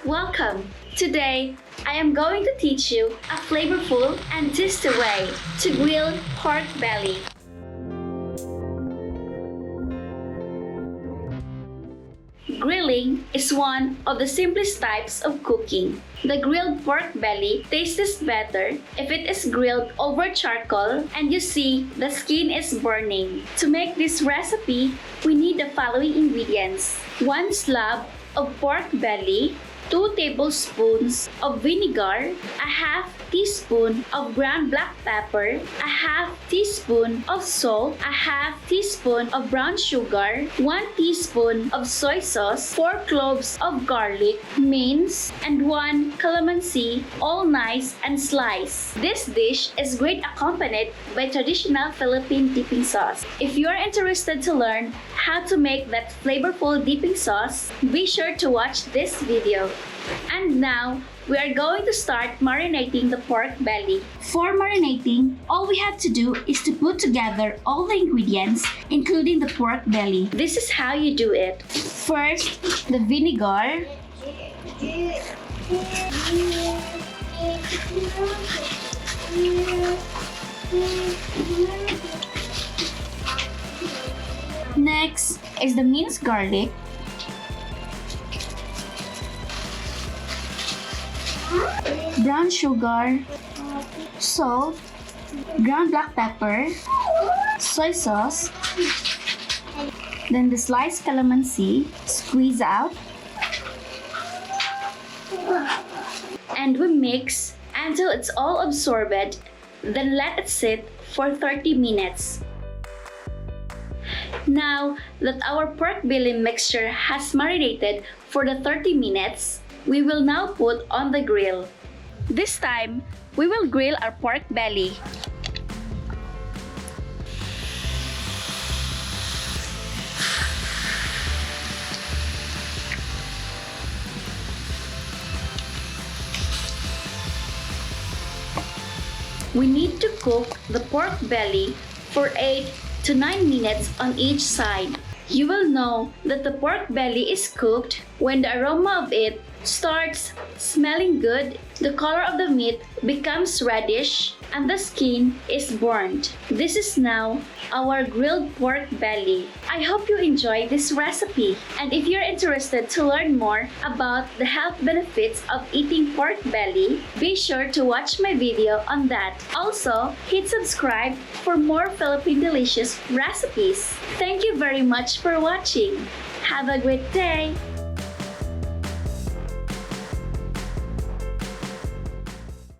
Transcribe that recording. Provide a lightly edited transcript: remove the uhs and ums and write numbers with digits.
Welcome! Today, I am going to teach you a flavorful and tasty way to grill pork belly. Grilling is one of the simplest types of cooking. The grilled pork belly tastes better if it is grilled over charcoal and you see the skin is burning. To make this recipe, we need the following ingredients: 1 slab of pork belly, 2 tablespoons of vinegar, a half teaspoon of ground black pepper, a half teaspoon of salt, a half teaspoon of brown sugar, 1 teaspoon of soy sauce, 4 cloves of garlic, minced, and 1 calamansi, all nice and sliced. This dish is great accompanied by traditional Philippine dipping sauce. If you are interested to learn how to make that flavorful dipping sauce, be sure to watch this video. And now, we are going to start marinating the pork belly. For marinating, all we have to do is to put together all the ingredients, including the pork belly. This is how you do it. First, the vinegar. Next is the minced garlic. Brown sugar, salt, ground black pepper, soy sauce, then the sliced calamansi, squeeze out, and we mix until it's all absorbed, then let it sit for 30 minutes. Now that our pork belly mixture has marinated for the 30 minutes, we will now put on the grill. This time, we will grill our pork belly. We need to cook the pork belly for 8 to 9 minutes on each side. You will know that the pork belly is cooked when the aroma of it starts smelling good, the color of the meat becomes reddish, and the skin is burnt. This is now our grilled pork belly. I hope you enjoyed this recipe. And if you're interested to learn more about the health benefits of eating pork belly, be sure to watch my video on that. Also, hit subscribe for more Philippine delicious recipes. Thank you very much for watching. Have a great day!